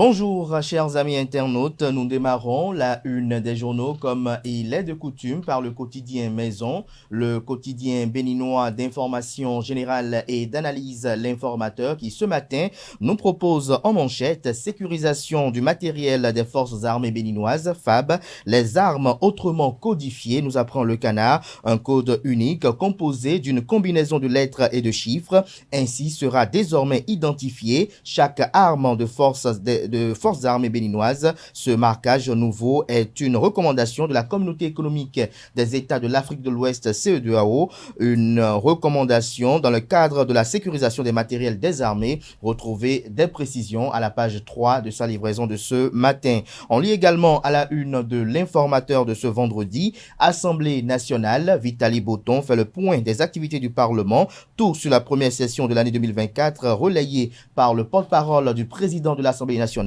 Bonjour, chers amis internautes. Nous démarrons la une des journaux comme il est de coutume par le quotidien Maison, le quotidien béninois d'information générale et d'analyse L'Informateur qui ce matin nous propose en manchette sécurisation du matériel des forces armées béninoises, FAB, les armes autrement codifiées, nous apprend le Canard, un code unique composé d'une combinaison de lettres et de chiffres. Ainsi sera désormais identifié chaque arme de forces armées béninoises. Ce marquage nouveau est une recommandation de la Communauté économique des États de l'Afrique de l'Ouest, CEDEAO, une recommandation dans le cadre de la sécurisation des matériels des armées. Retrouvez des précisions à la page 3 de sa livraison de ce matin. On lit également à la une de l'Informateur de ce vendredi, Assemblée nationale, Vitali Botton fait le point des activités du Parlement, tout sur la première session de l'année 2024, relayé par le porte-parole du président de l'Assemblée nationale.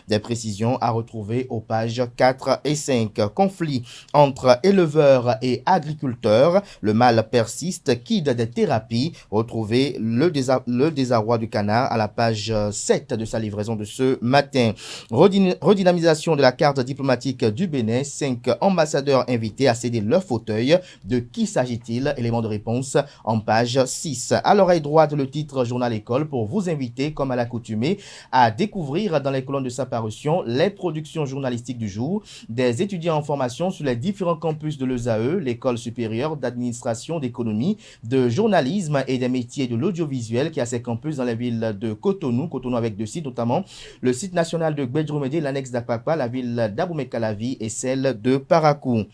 Des précisions à retrouver aux pages 4 et 5. Conflit entre éleveurs et agriculteurs. Le mal persiste, guide des thérapies. Retrouvez le désarroi du Canard à la page 7 de sa livraison de ce matin. Redynamisation de la carte diplomatique du Bénin. 5 ambassadeurs invités à céder leur fauteuil. De qui s'agit-il? Élément de réponse en page 6. À l'oreille droite, le titre Journal École pour vous inviter, comme à l'accoutumée, à découvrir dans les colonnes de sa parution les productions journalistiques du jour, des étudiants en formation sur les différents campus de l'ESAE, l'école supérieure d'administration, d'économie, de journalisme et des métiers de l'audiovisuel qui a ses campus dans la ville de Cotonou avec 2 sites, notamment le site national de Gbedjoumédé, l'annexe d'Akpakpa, la ville d'Abomey-Calavi et celle de Parakou.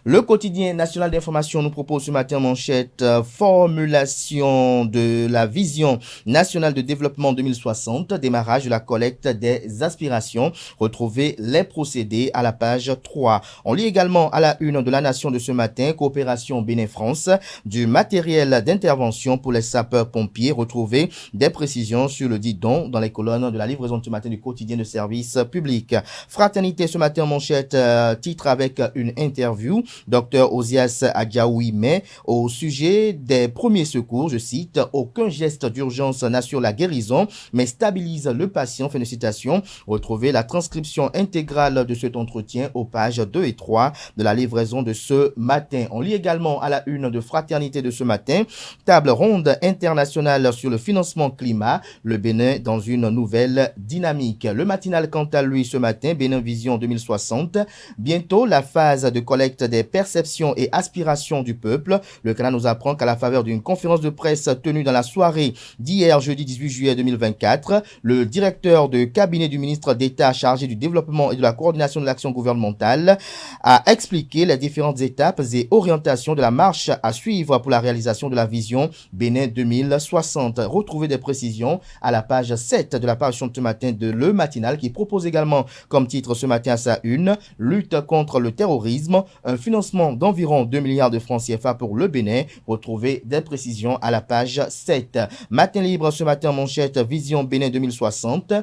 Le quotidien national d'information nous propose ce matin en manchette formulation de la vision nationale de développement 2060, démarrage de la collecte des aspirations. Retrouvez les procédés à la page 3. On lit également à la une de la Nation de ce matin, coopération Bénin-France, du matériel d'intervention pour les sapeurs-pompiers. Retrouvez des précisions sur le dit don dans les colonnes de la livraison de ce matin du quotidien de service public. Fraternité ce matin en manchette, titre avec une interview. Dr Osias Adjaoui-Mais au sujet des premiers secours, je cite, aucun geste d'urgence n'assure la guérison, mais stabilise le patient, fin de citation. Retrouvez la transcription intégrale de cet entretien aux pages 2 et 3 de la livraison de ce matin. On lit également à la une de Fraternité de ce matin, table ronde internationale sur le financement climat, le Bénin dans une nouvelle dynamique. Le matinal quant à lui ce matin, Bénin Vision 2060, bientôt la phase de collecte des perceptions et aspirations du peuple. Le Canada nous apprend qu'à la faveur d'une conférence de presse tenue dans la soirée d'hier, jeudi 18 juillet 2024, le directeur de cabinet du ministre d'État chargé du développement et de la coordination de l'action gouvernementale a expliqué les différentes étapes et orientations de la marche à suivre pour la réalisation de la vision Bénin 2060. Retrouvez des précisions à la page 7 de la parution de ce matin de Le Matinal qui propose également comme titre ce matin à sa une, lutte contre le terrorisme, un financement d'environ 2 milliards de francs CFA pour le Bénin. Retrouvez des précisions à la page 7. Matin libre ce matin en manchette, Vision Bénin 2060.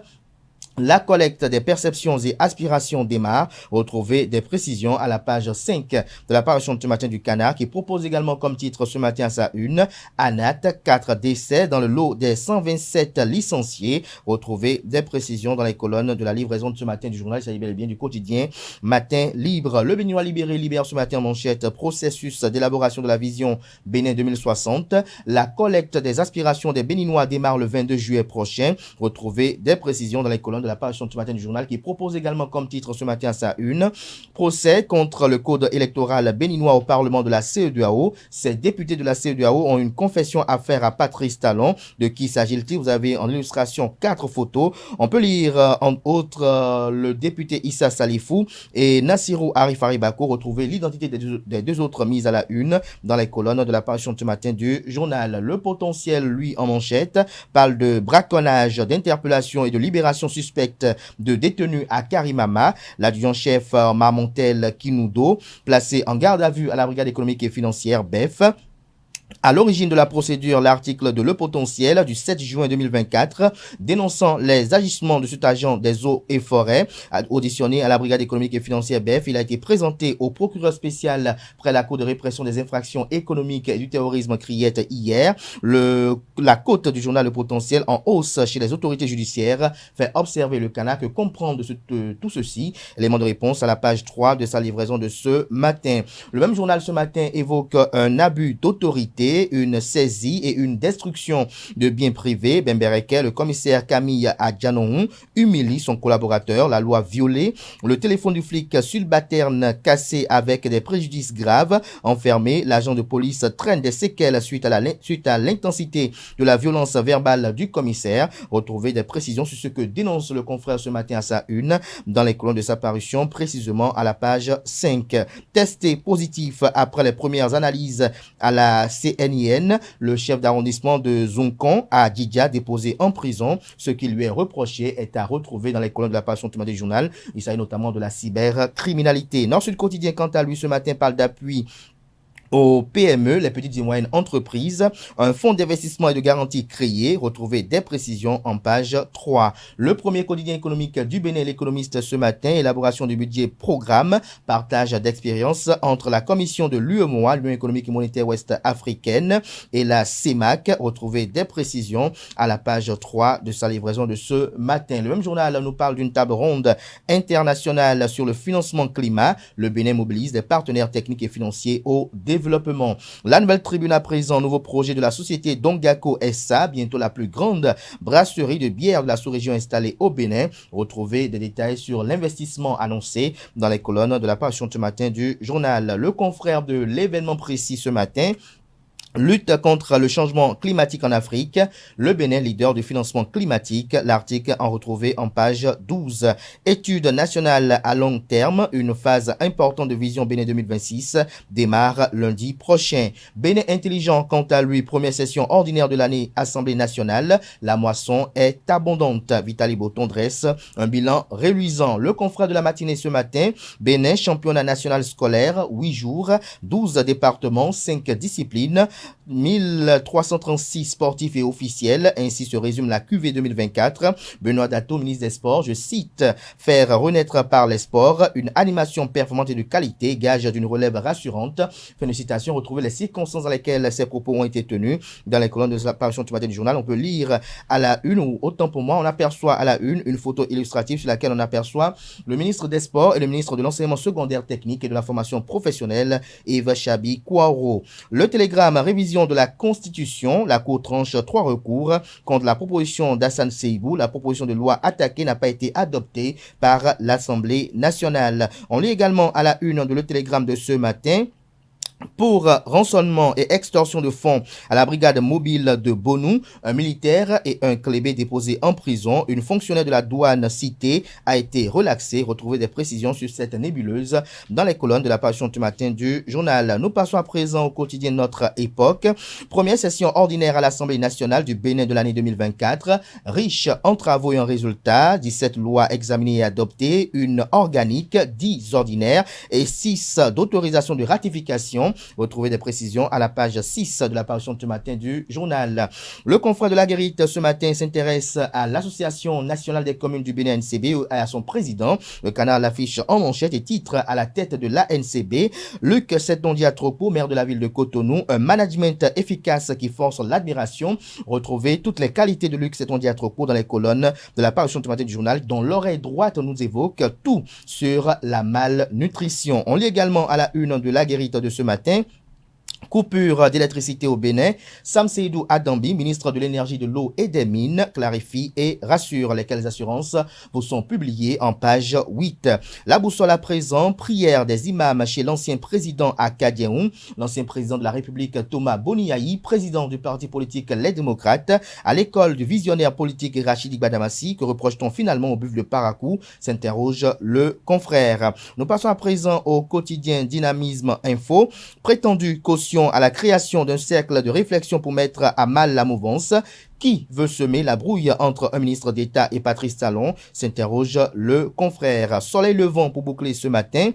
La collecte des perceptions et aspirations démarre. Retrouvez des précisions à la page 5 de la parution de ce matin du Canard qui propose également comme titre ce matin à sa une, ANAT, 4 décès dans le lot des 127 licenciés. Retrouvez des précisions dans les colonnes de la livraison de ce matin du journal, il s'agit bel et bien du quotidien Matin Libre. Le Béninois libéré libère ce matin en manchette, processus d'élaboration de la vision Bénin 2060. La collecte des aspirations des Béninois démarre le 22 juillet prochain. Retrouvez des précisions dans les colonnes de la parution de ce matin du journal qui propose également comme titre ce matin à sa une, procès contre le code électoral béninois au Parlement de la CEDEAO. Ces députés de la CEDEAO ont une confession à faire à Patrice Talon. De qui s'agit-il? Vous avez en illustration 4 photos. On peut lire entre autres le député Issa Salifou et Nassirou Arif Aribako. Retrouvez l'identité des deux autres mises à la une dans les colonnes de la parution de ce matin du journal. Le potentiel, lui, en manchette, parle de braconnage, d'interpellation et de libération suspecte de détenus à Karimama. L'adjudant-chef Marmontel Kinoudo, placé en garde à vue à la brigade économique et financière BEF, À l'origine de la procédure, l'article de Le Potentiel du 7 juin 2024 dénonçant les agissements de cet agent des eaux et forêts auditionné à la brigade économique et financière BEF, il a été présenté au procureur spécial près la Cour de répression des infractions économiques et du terrorisme Criette hier. La cote du journal Le Potentiel en hausse chez les autorités judiciaires fait observer le Canac comprendre tout ceci. Élément de réponse à la page 3 de sa livraison de ce matin. Le même journal ce matin évoque un abus d'autorité, une saisie et une destruction de biens privés. Bembereke, le commissaire Camille Adjanoun, humilie son collaborateur, la loi violée, le téléphone du flic subalterne cassé avec des préjudices graves, enfermé, l'agent de police traîne des séquelles suite à l'intensité de la violence verbale du commissaire. Retrouvez des précisions sur ce que dénonce le confrère ce matin à sa une, dans les colonnes de sa parution, précisément à la page 5. Testé positif après les premières analyses à la CNIN, le chef d'arrondissement de Zonkon a Didja déposé en prison. Ce qui lui est reproché est à retrouver dans les colonnes de la page du journal. Il s'agit notamment de la cybercriminalité. Nord-Sud Quotidien, quant à lui, ce matin parle d'appui aux PME, les petites et moyennes entreprises, un fonds d'investissement et de garantie créé. Retrouvez des précisions en page 3. Le premier quotidien économique du Bénin, l'économiste ce matin, élaboration du budget programme, partage d'expériences entre la commission de l'UEMOA, l'Union économique et monétaire ouest africaine, et la CEMAC. Retrouvez des précisions à la page 3 de sa livraison de ce matin. Le même journal nous parle d'une table ronde internationale sur le financement climat. Le Bénin mobilise des partenaires techniques et financiers au développement. La Nouvelle Tribune à présent, nouveau projet de la société Dongako SA, bientôt la plus grande brasserie de bière de la sous-région installée au Bénin. Retrouvez des détails sur l'investissement annoncé dans les colonnes de la page ce matin du journal. Le confrère de l'événement précis ce matin, lutte contre le changement climatique en Afrique, le Bénin leader du financement climatique, l'article en retrouvé en page 12. Étude nationale à long terme, une phase importante de vision Bénin 2026 démarre lundi prochain. Bénin intelligent, quant à lui, première session ordinaire de l'année Assemblée nationale, la moisson est abondante. Vitali Boton dresse un bilan reluisant. Le confrère de la matinée ce matin, Bénin championnat national scolaire, 8 jours, 12 départements, 5 disciplines, 1336 sportifs et officiels. Ainsi se résume la QV 2024. Benoît Dato, ministre des Sports, je cite, faire renaître par les sports une animation performante et de qualité, gage d'une relève rassurante. Fin de citation. Retrouvez les circonstances dans lesquelles ces propos ont été tenus dans les colonnes de la parution du matin du journal. On peut lire à la une, ou autant pour moi, on aperçoit à la une photo illustrative sur laquelle on aperçoit le ministre des Sports et le ministre de l'Enseignement secondaire technique et de la formation professionnelle, Eva Chabi Kouaro. Le Télégramme, révision de la Constitution, la Cour tranche 3 recours contre la proposition d'Hassan Seibou. La proposition de loi attaquée n'a pas été adoptée par l'Assemblée nationale. On lit également à la une de Le Télégramme de ce matin, pour rançonnement et extorsion de fonds à la brigade mobile de Bonou, un militaire et un clébé déposés en prison. Une fonctionnaire de la douane citée a été relaxée. Retrouvez des précisions sur cette nébuleuse dans les colonnes de la parution du matin du journal. Nous passons à présent au quotidien Notre Époque. Première session ordinaire à l'Assemblée nationale du Bénin de l'année 2024. Riche en travaux et en résultats. 17 lois examinées et adoptées. Une organique, 10 ordinaires et 6 d'autorisation de ratification. Retrouvez des précisions à la page 6 de la parution de ce matin du journal. Le confrère de la Guérite ce matin s'intéresse à l'Association nationale des communes du Bénin NCB et à son président. Le canard l'affiche en manchette et titre à la tête de l'ANCB. Luc Setondia-Tropo, maire de la ville de Cotonou, un management efficace qui force l'admiration. Retrouvez toutes les qualités de Luc Setondia-Tropo dans les colonnes de la parution de ce matin du journal, dont l'oreille droite nous évoque tout sur la malnutrition. On lit également à la une de la Guérite de ce matin, coupure d'électricité au Bénin. Sam Seydou Adambi, ministre de l'énergie, de l'eau et des mines, clarifie et rassure. Lesquelles assurances vous sont publiées en page 8. La boussole à présent, prière des imams chez l'ancien président à Kadiaoun, l'ancien président de la République Thomas Boniaï, président du parti politique Les Démocrates, à l'école du visionnaire politique Rachidi Badamassi. Que reproche-t-on finalement au buffle de Parakou, s'interroge le confrère. Nous passons à présent au quotidien Dynamisme Info. Prétendu caution à la création d'un cercle de réflexion pour mettre à mal la mouvance. Qui veut semer la brouille entre un ministre d'État et Patrice Talon, s'interroge le confrère. Soleil levant pour boucler ce matin.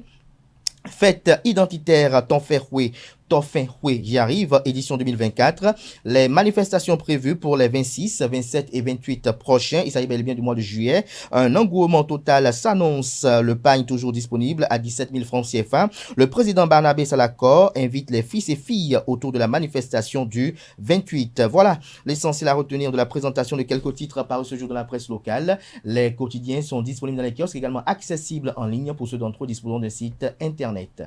Fête identitaire Tonferoué, Tofin Houé, j'y arrive, édition 2024. Les manifestations prévues pour les 26, 27 et 28 prochains, il s'agit bel et bien du mois de juillet. Un engouement total s'annonce, le pagne toujours disponible à 17 000 francs CFA. Le président Barnabé Salacor invite les fils et filles autour de la manifestation du 28. Voilà l'essentiel à retenir de la présentation de quelques titres parus ce jour dans la presse locale. Les quotidiens sont disponibles dans les kiosques, également accessibles en ligne pour ceux d'entre eux disposant d'un site internet.